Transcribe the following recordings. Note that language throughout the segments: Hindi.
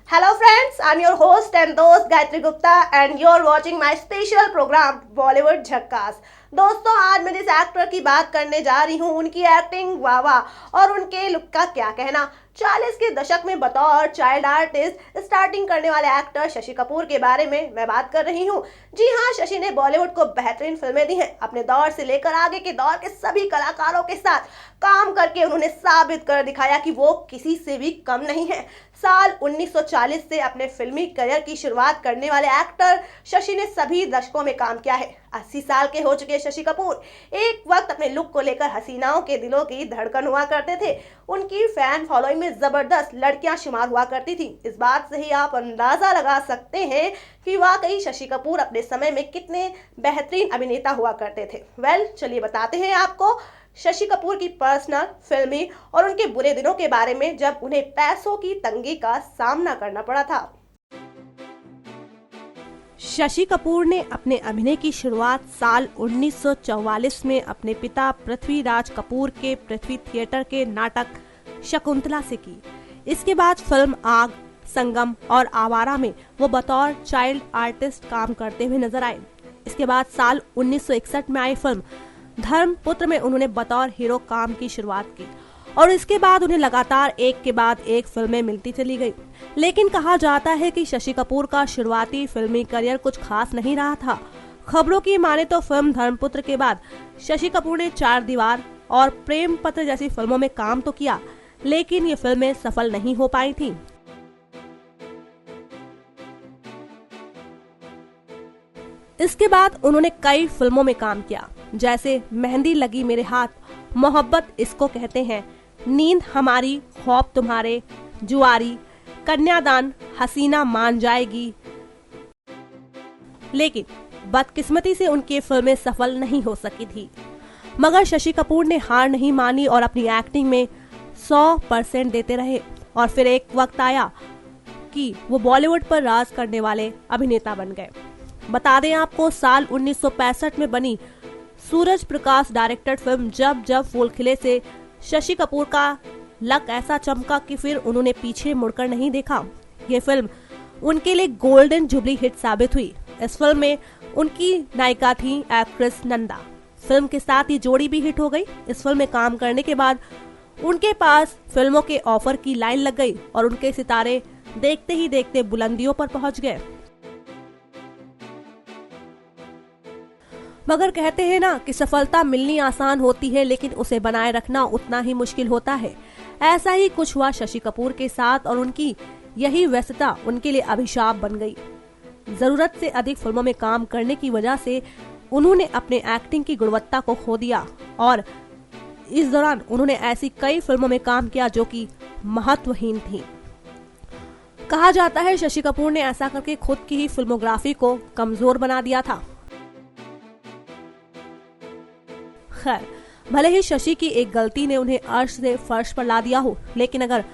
Hello friends, I'm your host and दोस्त Gayatri Gupta and you're watching my special program Bollywood झक्कास। दोस्तों, आज मैं जिस एक्टर की बात करने जा रही हूँ उनकी एक्टिंग वाह वाह और उनके लुक का क्या कहना। 40 के दशक में बतौर चाइल्ड आर्टिस्ट स्टार्टिंग करने वाले एक्टर शशि कपूर के बारे में मैं बात कर रही हूँ। जी हाँ, शशि ने बॉलीवुड को बेहतरीन फिल्में दी हैं। अपने दौर से लेकर आगे के दौर के सभी कलाकारों के साथ काम करके उन्होंने साबित कर दिखाया कि वो किसी से भी कम नहीं है। साल 1940 से अपने फिल्मी करियर की शुरुआत करने वाले एक्टर शशि ने सभी दशकों में काम किया है। 80 साल के हो चुके शशि कपूर एक वक्त अपने लुक को लेकर हसीनाओं के दिलों की धड़कन हुआ करते थे। उनकी फैन फॉलोइंग में जबरदस्त लड़कियां शुमार हुआ करती थी। इस बात से ही आप अंदाजा लगा सकते हैं कि वाकई शशि कपूर अपने समय में कितने बेहतरीन अभिनेता हुआ करते थे। चलिए बताते हैं आपको शशि कपूर की पर्सनल, फिल्मी और उनके बुरे दिनों के बारे में जब उन्हें पैसों की तंगी का सामना करना पड़ा था। शशि कपूर ने अपने अभिनय की शुरुआत साल 1944 में अपने पिता पृथ्वीराज कपूर के पृथ्वी थिएटर के नाटक शकुंतला से की। इसके बाद फिल्म आग, संगम और आवारा में वो बतौर चाइल्ड आर्टिस्ट काम करते हुए नजर आए। इसके बाद साल 1961 में आई फिल्म धर्मपुत्र में उन्होंने बतौर हीरो काम की शुरुआत की और इसके बाद उन्हें लगातार एक के बाद एक फिल्में मिलती चली गई। लेकिन कहा जाता है कि शशि कपूर का शुरुआती फिल्मी करियर कुछ खास नहीं रहा था। खबरों की माने तो फिल्म धर्मपुत्र के बाद शशि कपूर ने चार दीवार और प्रेम पत्र जैसी फिल्मों में काम तो किया, लेकिन ये फिल्में सफल नहीं हो पाई थीं। इसके बाद उन्होंने कई फिल्मों में काम किया, जैसे मेहंदी लगी मेरे हाथ, मोहब्बत इसको कहते हैं, नींद हमारी, खौफ तुम्हारे, जुआरी, कन्यादान, हसीना मान जाएगी। लेकिन बदकिस्मती से उनकी फिल्में सफल नहीं हो सकी थी। मगर शशि कपूर ने हार नहीं मानी और अपनी एक्टिंग में 100% देते रहे और फिर एक वक्त आया कि वो बॉलीवुड पर राज करने वाले अभिनेता बन गए। बता दें आपको, साल 1965 में बनी सूरज प्रकाश डायरेक्टेड फिल्म जब जब फूल खिले से शशि कपूर का लक ऐसा चमका कि फिर उन्होंने पीछे मुड़कर नहीं देखा। ये फिल्म उनके लिए गोल्डन जुबली हिट साबित हुई। इस फिल्म में उनकी नायिका थी एक्ट्रेस नंदा। फिल्म के साथ ही जोड़ी भी हिट हो गई। इस फिल्म में काम करने के बाद उनके पास फिल्मों के ऑफर की लाइन लग गई और उनके सितारे देखते ही देखते बुलंदियों पर पहुंच गए। मगर कहते हैं ना कि सफलता मिलनी आसान होती है, लेकिन उसे बनाए रखना उतना ही मुश्किल होता है। ऐसा ही कुछ हुआ शशि कपूर के साथ और उनकी यही व्यस्तता उनके लिए अभिशाप बन गई। जरूरत से अधिक फिल्मों में काम करने की वजह से उन्होंने अपने एक्टिंग की गुणवत्ता को खो दिया और इस दौरान उन्होंने ऐसी कई फिल्मों में काम किया जो कि महत्वहीन थी। कहा जाता है शशि कपूर ने ऐसा करके खुद की ही फिल्मोग्राफी को कमजोर बना दिया था। खैर, भले ही शशि की एक गलती ने उन्हें अर्श से फर्श पर ला दिया हो, लेकिन अगर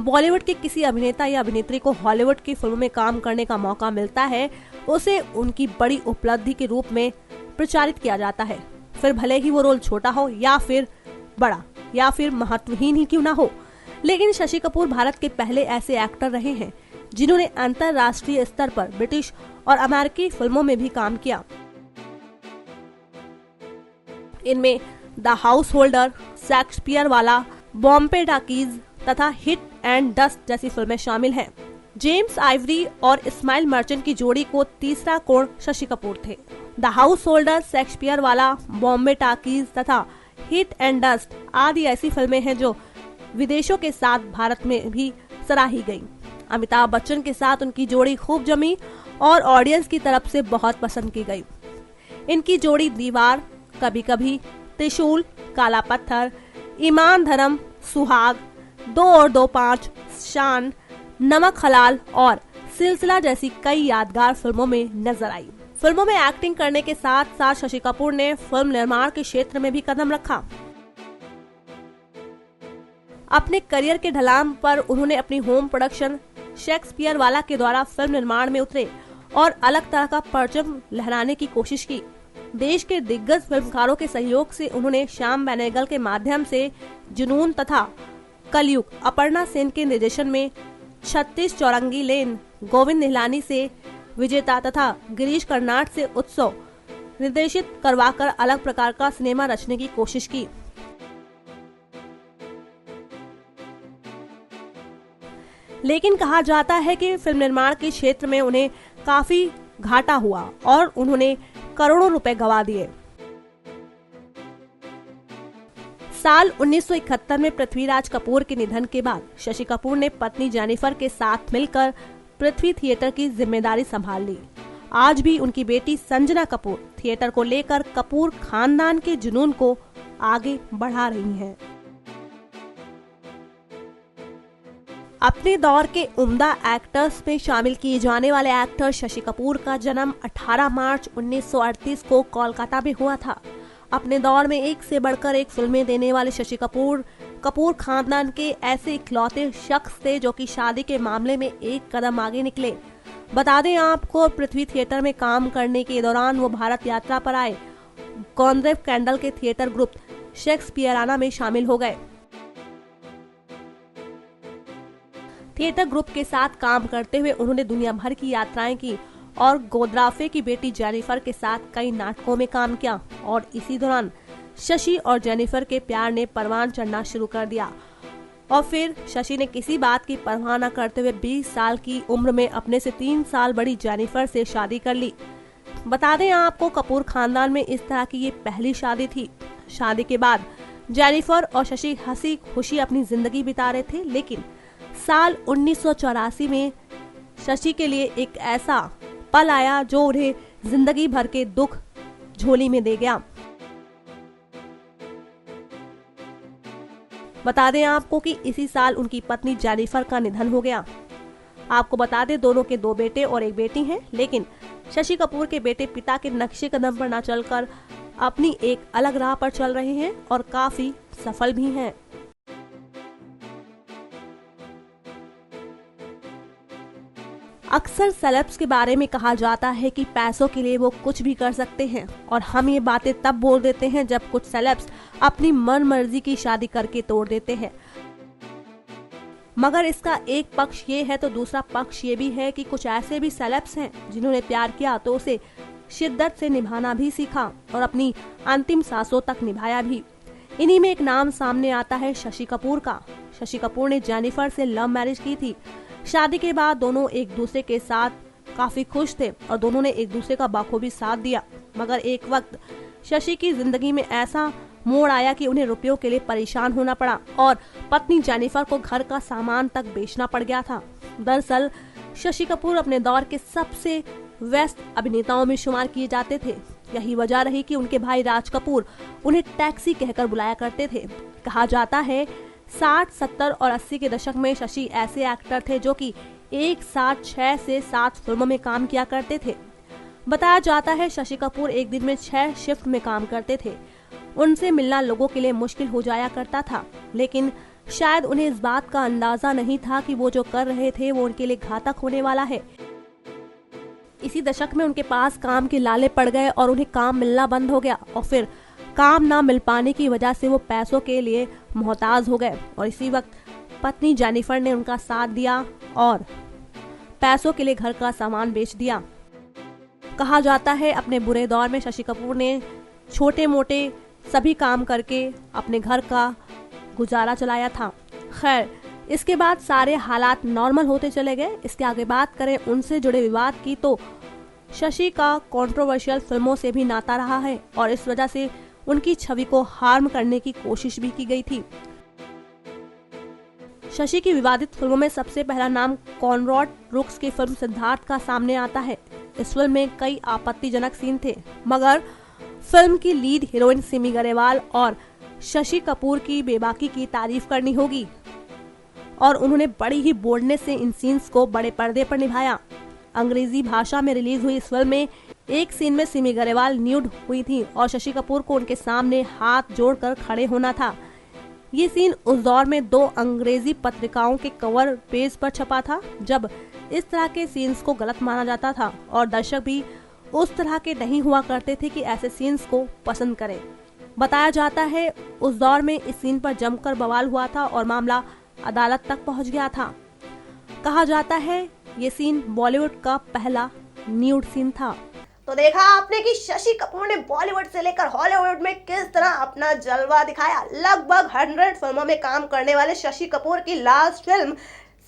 बॉलीवुड के किसी अभिनेता या अभिनेत्री को हॉलीवुड की फिल्मों में काम करने का मौका मिलता है, उसे उनकी बड़ी उपलब्धि के रूप में प्रचारित किया जाता है। फिर भले ही वो रोल छोटा हो या फिर बड़ा या फिर महत्वहीन ही क्यों ना हो, लेकिन शशि कपूर भारत के पहले ऐसे एक्टर रहे हैं जिन्होंने अंतर्राष्ट्रीय स्तर पर ब्रिटिश और अमेरिकी फिल्मों में भी काम किया। इनमें द हाउस होल्डर, शेक्सपियर वाला, बॉम्बे टाकीज तथा हिट एंड डस्ट जैसी फिल्में शामिल हैं। जेम्स आइवरी और इस्माइल मर्चेंट की जोड़ी को तीसरा कोण शशि कपूर थे। द हाउस होल्डर, शेक्सपियर वाला, बॉम्बे टाकीज तथा हिट एंड डस्ट आदि ऐसी फिल्में हैं जो विदेशों के साथ भारत में भी सराही गई। अमिताभ बच्चन के साथ उनकी जोड़ी खूब जमी और ऑडियंस की तरफ से बहुत पसंद की गई। इनकी जोड़ी दीवार, कभी कभी, त्रिशूल, काला पत्थर, ईमान धर्म, सुहाग, 2 और 2 5, शान, नमक हलाल और सिलसिला जैसी कई यादगार फिल्मों में नजर आई। फिल्मों में एक्टिंग करने के साथ साथ शशि कपूर ने फिल्म निर्माण के क्षेत्र में भी कदम रखा। अपने करियर के ढलान पर उन्होंने अपनी होम प्रोडक्शन शेक्सपियर वाला के द्वारा फिल्म निर्माण में उतरे और अलग तरह का परचम लहराने की कोशिश की। देश के दिग्गज फिल्मकारों के सहयोग से उन्होंने श्याम बेनेगल के माध्यम से जुनून तथा कलयुग, अपर्णा सेन के निर्देशन में 36 चौरंगी लेन, गोविंद निहलानी से विजेता तथा गिरीश कर्नाड से उत्सव निर्देशित करवाकर अलग प्रकार का सिनेमा रचने की कोशिश की। लेकिन कहा जाता है कि फिल्म निर्माण के क्षेत्र में उन्हें काफी घाटा हुआ और उन्होंने करोड़ों रुपए गंवा दिए। साल 1971 में पृथ्वीराज कपूर के निधन के बाद शशि कपूर ने पत्नी जेनिफर के साथ मिलकर पृथ्वी थिएटर की जिम्मेदारी संभाल ली। आज भी उनकी बेटी संजना कपूर थिएटर को लेकर कपूर खानदान के जुनून को आगे बढ़ा रही हैं। अपने दौर के उम्दा एक्टर्स में शामिल किए जाने वाले एक्टर शशि कपूर का जन्म 18 मार्च 1938 को कोलकाता में हुआ था। अपने दौर में एक से बढ़कर एक फिल्में देने वाले शशि कपूर कपूर खानदान के ऐसे इकलौते शख्स थे जो कि शादी के मामले में एक कदम आगे निकले। बता दें आपको, पृथ्वी थिएटर में काम करने के दौरान वो भारत यात्रा पर आए कॉनरेड कैंडल के थिएटर ग्रुप शेक्सपियराना में शामिल हो गए। थिएटर ग्रुप के साथ काम करते हुए उन्होंने दुनिया भर की यात्राएं की और गोद्राफे की बेटी जेनिफर के साथ कई नाटकों में काम किया और इसी दौरान शशि और जेनिफर के प्यार ने परवान चढ़ना शुरू कर दिया और फिर शशि ने किसी बात की परवाह न करते हुए 20 साल की उम्र में अपने से 3 साल बड़ी जेनिफर से शादी कर ली। बता दें आपको, कपूर खानदान में इस तरह की ये पहली शादी थी। शादी के बाद जेनिफर और शशि हंसी खुशी अपनी जिंदगी बिता रहे थे, लेकिन साल 1984 में शशि के लिए एक ऐसा पल आया जो उन्हें जिंदगी भर के दुख झोली में दे गया। बता दें आपको कि इसी साल उनकी पत्नी जेनिफर का निधन हो गया। आपको बता दें, दोनों के 2 बेटे और एक बेटी हैं, लेकिन शशि कपूर के बेटे पिता के नक्शे कदम पर न चलकर अपनी एक अलग राह पर चल रहे हैं और काफी सफल भी हैं। अक्सर सेलेब्स के बारे में कहा जाता है कि पैसों के लिए वो कुछ भी कर सकते हैं और हम ये बातें तब बोल देते हैं जब कुछ सेलेब्स अपनी मन मर्जी की शादी करके तोड़ देते हैं। मगर इसका एक पक्ष ये है तो दूसरा पक्ष ये भी है कि कुछ ऐसे भी सेलेब्स हैं जिन्होंने प्यार किया तो उसे शिद्दत से निभाना भी सीखा और अपनी अंतिम सांसों तक निभाया भी। इन्हीं में एक नाम सामने आता है शशि कपूर का। शशि कपूर ने जेनिफर से लव मैरिज की थी। शादी के बाद दोनों एक दूसरे के साथ काफी खुश थे और दोनों ने एक दूसरे का बखूबी साथ दिया। मगर एक वक्त शशि की जिंदगी में ऐसा मोड़ आया कि उन्हें रुपयों के लिए परेशान होना पड़ा और पत्नी जेनिफर को घर का सामान तक बेचना पड़ गया था। दरअसल शशि कपूर अपने दौर के सबसे व्यस्त अभिनेताओं में शुमार किए जाते थे। यही वजह रही कि उनके भाई राज कपूर उन्हें टैक्सी कहकर बुलाया करते थे। कहा जाता है 60, 70 और 80 के दशक में शशि ऐसे एक्टर थे जो कि एक साथ 6 से 7 फिल्मों में काम किया करते थे। बताया जाता है शशि कपूर एक दिन में 6 शिफ्ट में काम करते थे। उनसे मिलना लोगों के लिए मुश्किल हो जाया करता था, लेकिन शायद उन्हें इस बात का अंदाजा नहीं था कि वो जो कर रहे थे वो उनके लिए घातक होने वाला है। इसी दशक में उनके पास काम के लाले पड़ गए और उन्हें काम मिलना बंद हो गया और फिर काम ना मिल पाने की वजह से वो पैसों के लिए मोहताज हो गए और इसी वक्त पत्नी जेनिफर ने उनका साथ दिया और पैसों के लिए घर का सामान बेच दिया। कहा जाता है अपने बुरे दौर में शशि कपूर ने छोटे मोटे सभी काम करके अपने घर का गुजारा चलाया था। खैर, इसके बाद सारे हालात नॉर्मल होते चले गए। इसके आगे बात करें उनसे जुड़े विवाद की तो शशि का कंट्रोवर्शियल फिल्मों से भी नाता रहा है और इस वजह से उनकी छवि को हार्म करने की कोशिश भी की गई थी। शशि की विवादित फिल्मों में सबसे पहला नाम कॉनरॉड ब्रुक्स की फिल्म सिद्धार्थ का सामने आता है। इस फिल्म में कई आपत्तिजनक सीन थे, मगर फिल्म की लीड हीरोइन सिमी गरेवाल और शशि कपूर की बेबाकी की तारीफ करनी होगी और उन्होंने बड़ी ही बोल्डनेस से इन सीन्स को बड़े पर्दे पर निभाया। अंग्रेजी भाषा में रिलीज हुई इस फिल्म में एक सीन में सिमी गरेवाल न्यूड हुई थी और शशि कपूर को उनके सामने हाथ जोड़कर खड़े होना था। ये सीन उस दौर में 2 अंग्रेजी पत्रिकाओं के कवर पेज पर छपा था, जब इस तरह के सीन्स को गलत माना जाता था और दर्शक भी उस तरह के नहीं हुआ करते थे कि ऐसे सीन्स को पसंद करें। बताया जाता है उस दौर में इस सीन पर जमकर बवाल हुआ था और मामला अदालत तक पहुंच गया था। कहा जाता है ये सीन बॉलीवुड का पहला न्यूड सीन था। तो देखा आपने कि शशि कपूर ने बॉलीवुड से लेकर हॉलीवुड में किस तरह अपना जलवा दिखाया। लगभग 100 फिल्मों में काम करने वाले शशि कपूर की लास्ट फिल्म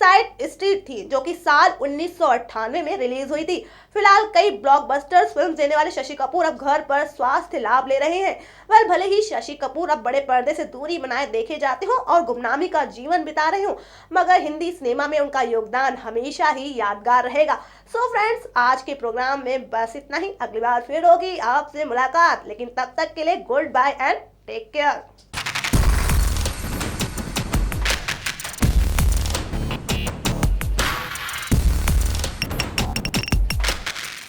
साइड स्ट्रीट थी, जो कि साल 1998 में रिलीज हुई थी। फिलहाल कई ब्लॉकबस्टर्स फिल्म देने वाले शशि कपूर अब घर पर स्वास्थ्य लाभ ले रहे हैं। भले ही शशि कपूर अब बड़े पर्दे से दूरी बनाए देखे जाते हो और गुमनामी का जीवन बिता रहे हो, मगर हिंदी सिनेमा में उनका योगदान हमेशा ही यादगार रहेगा। सो फ्रेंड्स, आज के प्रोग्राम में बस इतना ही। अगली बार फिर होगी आपसे मुलाकात, लेकिन तब तक के लिए goodbye and take care.